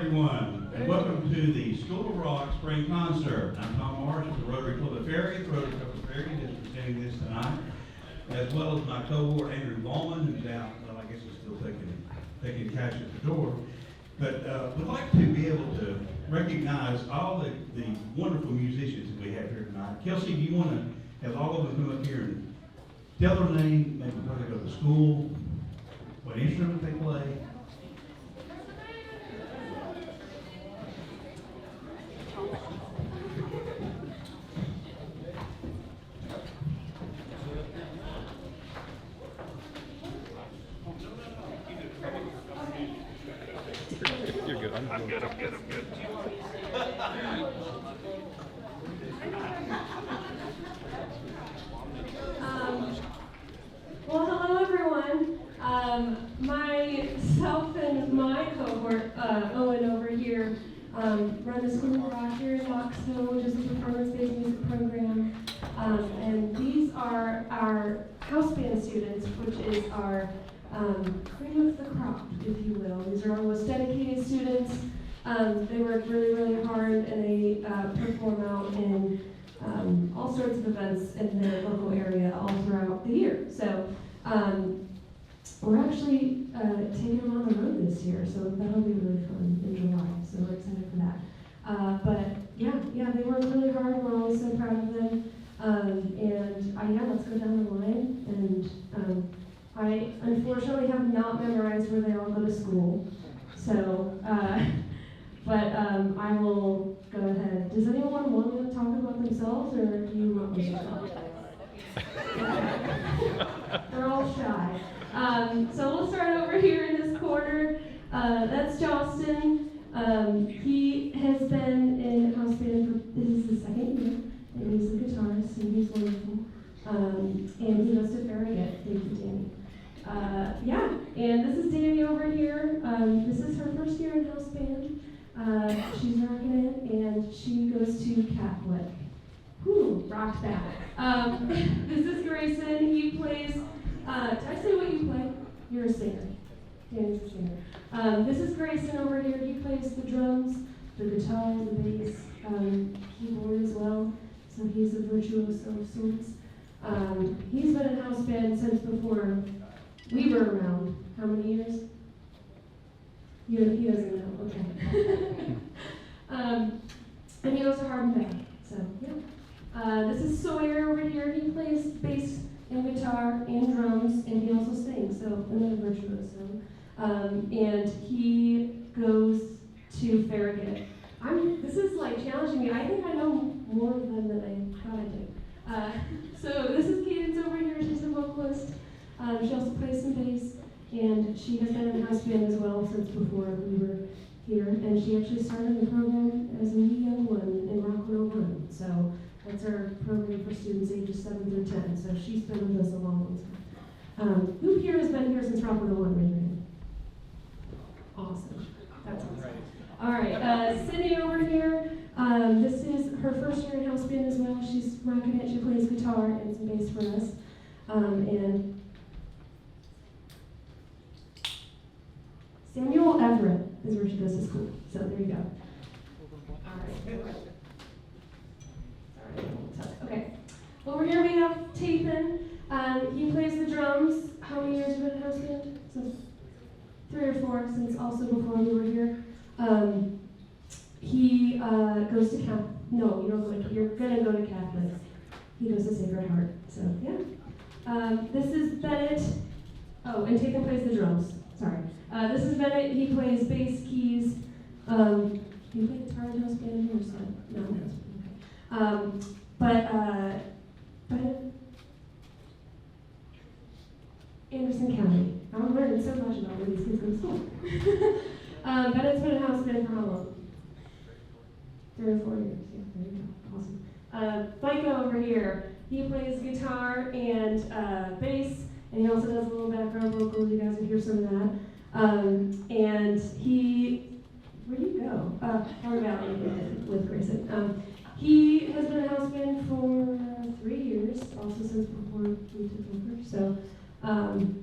everyone, and welcome to the School of Rock Spring Concert. I'm Tom Marsh with the Rotary Club of Ferry. The Rotary Club of Ferry is presenting this tonight, as well as my cohort Andrew Ballman, who's out, well, I guess he's still taking cash at the door. But we'd like to be able to recognize all the wonderful musicians that we have here tonight. Kelsey, do you want to have all of them come up here and tell their name, maybe where they go to school, what instrument they play? You're good. I'm good. Well, hello everyone. Myself and my cohort, Owen over here, run the School of Rock here in Knoxville, which is a performance-based music program. And these are our house band students, which is our cream of the crop, if you will. These are our most dedicated students. They work really, really hard, and they perform out in all sorts of events in their local area all throughout the year. So we're actually taking them on the road this year, so that'll be really fun in July. So we're excited for that. But yeah, they work really hard. We're always so proud of them. Let's go down the line. And I unfortunately have not memorized where they all go to school. So, I will go ahead. Does anyone want to talk about themselves, or do you want me to talk? They're all shy. So we'll start over here in this corner. That's Justin. He has been in house band for, this is his second year, and he's a guitarist, and he's wonderful. And he goes to Farragut. Thank you, Danny. And this is Danny over here. This is her first year in house band. She's rocking it, and she goes to Catholic. Whew, rocked that. This is Grayson. He plays, did I say what you play? You're a singer. Danny's a singer. This is Grayson over here. He plays the drums, the guitar, the bass, keyboard as well. So he's a virtuoso of sorts. He's been in house band since before we were around. How many years? He doesn't know, okay. And he goes to Hardin Bay, so yeah. This is Sawyer over here. He plays bass and guitar and drums, and he also sings, so another virtuoso. And he goes to Farragut. This is like challenging me. I think I know more of them than I thought I did. So this is Cadence over here. She's a vocalist. She also plays some bass, and she has been in house band as well since before we were here. And she actually started the program as a wee young one in Rock 101. So that's our program for students ages 7 through 10. So she's been with us a long time. Who here has been here since Rock 101? Raise your hand. Awesome. That's awesome. All right, Cindy over here. This is her first year in house band as well. She's rocking it. She plays guitar and some bass for us. And Samuel Everett is where she goes to school. So there you go. All right. Okay. Over here we have Tathan. He plays the drums. How many years have you been in house band? Since 3 or 4, since also before we were here. He goes to Catholic. No, you don't go to. You're gonna go to Catholic. He goes to Sacred Heart. So yeah. This is Bennett. Oh, and Tathan plays the drums. Sorry. This is Bennett. He plays bass, keys. Do you play guitar in house band or something? No. Okay. Bennett. Anderson County. I'm learning so much about where these kids go to school. Bennett's been in house band for how long? 3 or 4 years. Yeah, there you go. Awesome. Micah over here. He plays guitar and bass, and he also does a little background vocals. You guys will hear some of that. And he, where'd you go? Far Valley with Grayson. He has been in house band for 3 years, also since before we took over. So,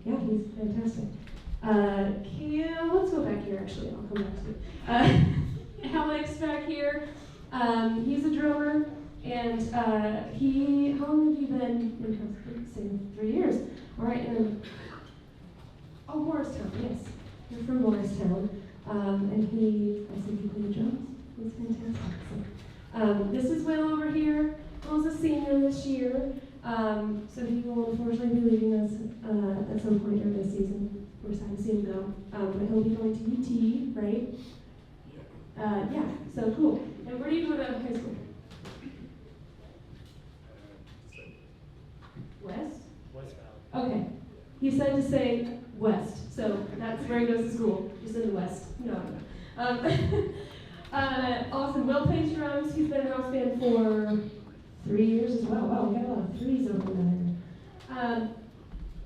yeah, he's fantastic. Let's go back here actually, I'll come back to it. Alex back here, he's a drummer, and how long have you been in Say 3 years? All right, and then, Morristown, yes. You're from Morristown, and he played drums. He's fantastic. So, this is Will over here. Will's a senior this year, so he will unfortunately be leaving us at some point during this season. We're sad to see him go, but he'll be going to UT, right? Yeah, so cool. And where do you go to high school? West? West Valley. Okay. He said to say west, so that's where he goes to school, just in the west. No. Awesome. Will plays drums. He's been in house band for 3 years as well. Wow, we got a lot of threes over there.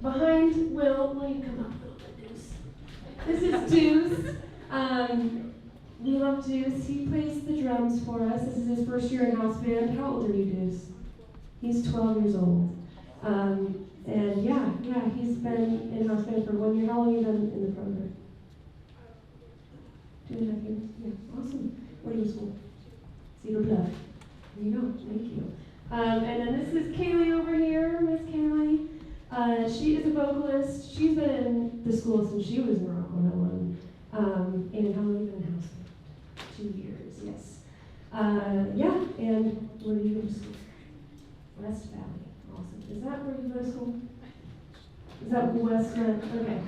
Behind Will, you come up a little bit, Deuce. This is Deuce. We love Deuce. He plays the drums for us. This is his first year in house band. How old are you, Deuce? He's 12 years old. And yeah, he's been in house band for 1 year. How long have you been in the program? 2.5 years. Yeah, awesome. Where do you go to school? Cedar Bluff. There you go. Thank you. And then this is Kaylee over here, Miss Kaylee. She is a vocalist. She's been in the school since she was in Rock 101. And how long have you been in house band? 2 years, yes. Yeah, and where do you go to school? West Valley. Awesome. Is that where you go to school? Is that West Valley? Okay.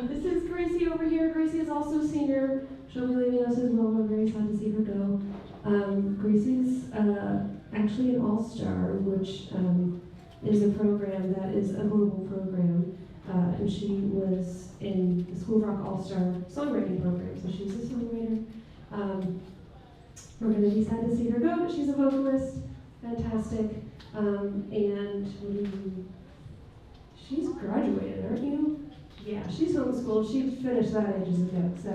This is Gracie over here. Gracie is also a senior. She'll be leaving us as well. We're very sad to see her go. Gracie's actually an all-star, which is a program that is a global program. And she was in the School Rock All-Star songwriting program, so she's a songwriter. We're going to be sad to see her go, but she's a vocalist. Fantastic. And she's graduated, aren't you? Yeah, she's homeschooled. She finished that ages ago. So,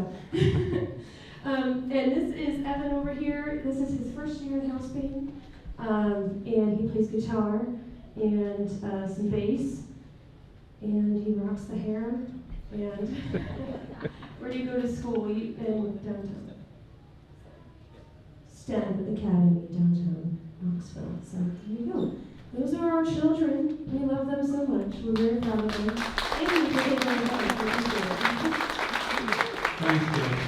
and this is Evan over here. This is his first year in house band, and he plays guitar and some bass, and he rocks the hair. And where do you go to school? In downtown. STEM Academy, downtown Knoxville. So there you go. Those are our children. We love them so much. We're very proud of them. Thank you for taking the time. Thanks, David.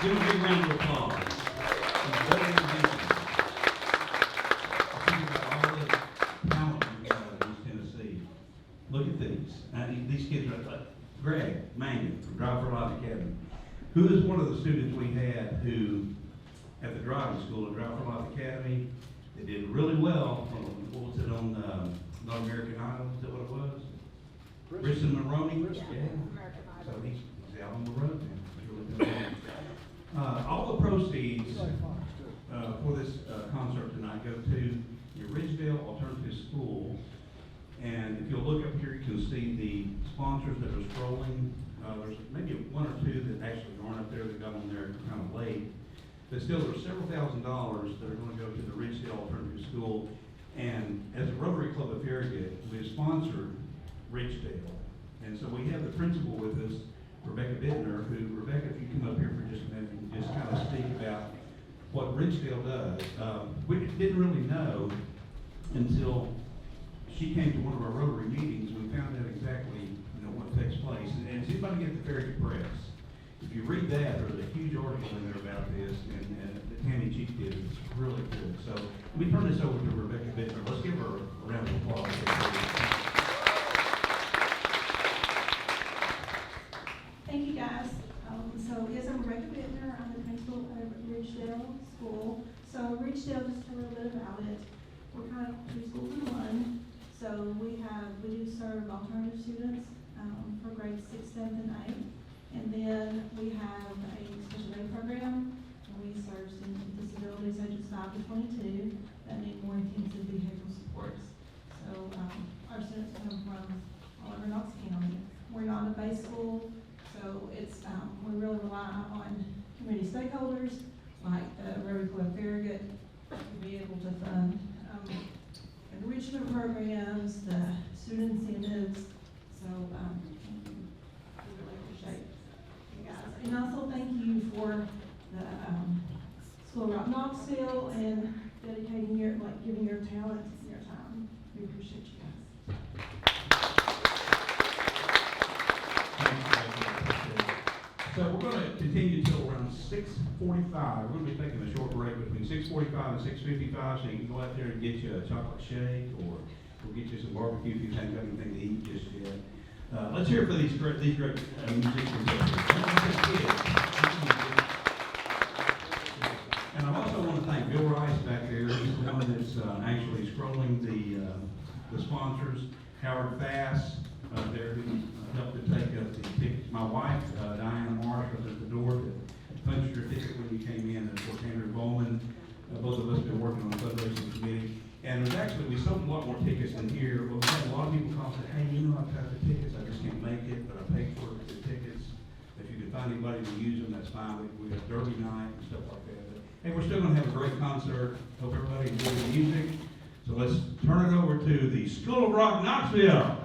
Give a big round of applause. It's very amazing. Think about all the talent we have in East Tennessee. Look at these. These kids are like Greg Mangan from Drive for Life Academy, who is one of the students we had who, at the driving school at Drive for Life Academy, they did really well. What was it on North American Idol? Is that what it was? Briston Maroney? Yeah. So he's out on the road now. He's really doing well. All the proceeds for this concert tonight go to the Ridgedale Alternative School. And if you'll look up here, you can see the sponsors that are scrolling. There's maybe one or two that actually aren't up there that got on there kind of late. But still, there's several $1,000s that are going to go to the Ridgedale Alternative School. And as a Rotary Club of Farragut, we have sponsored Ridgedale. And so we have the principal with us, Rebecca Bittner, who, Rebecca, if you come up here for just a minute and just kind of speak about what Ridgedale does. We didn't really know until she came to one of our Rotary meetings. We found out exactly what takes place. And does anybody get the Farragut Press? If you read that, there's a huge article in there about this, and that Tammy Cheek did. It's really good. So let me turn this over to Rebecca Bittner. Let's give her a round of applause. Thank you, guys. So yes, I'm Rebecca Bittner. I'm the principal of Ridgedale School. So Ridgedale, just a little bit about it. We're kind of two schools in one. So we do serve alternative students for grades 6, 7, and 8. And then we have a special ed program, and we serve students with disabilities ages 5 to 22 that need more intensive behavioral supports. So our students come from all over Knox County. We're not a base school, so it's we really rely on community stakeholders like the Rotary Club of Farragut to be able to fund enrichment programs, the student incentives. So And also thank you for the, School of Rock Knoxville and dedicating your, like, giving your talent and your time. We appreciate you guys. So we're going to continue till around 6:45. We're going to be taking a short break between 6:45 and 6:55, so you can go out there and get you a chocolate shake, or we'll get you some barbecue if you haven't got anything to eat just yet. Let's hear it for these great musicians. And I also want to thank Bill Rice back there. He's the one that's actually scrolling the sponsors. Howard Fass there who helped to take up the tickets. My wife, Diana Marsh, was at the door that punched your ticket when you came in. And of course, Andrew Bowman. Both of us have been working on the fundraising committee. And there's actually, we sold a lot more tickets than here. But we had a lot of people call and say, hey, you know, I've got the tickets. I just can't make it, but I paid for the tickets. If you can find anybody to use them, that's fine. We have Derby night and stuff like that. But, hey, we're still going to have a great concert. Hope everybody enjoys the music. So let's turn it over to the School of Rock Knoxville.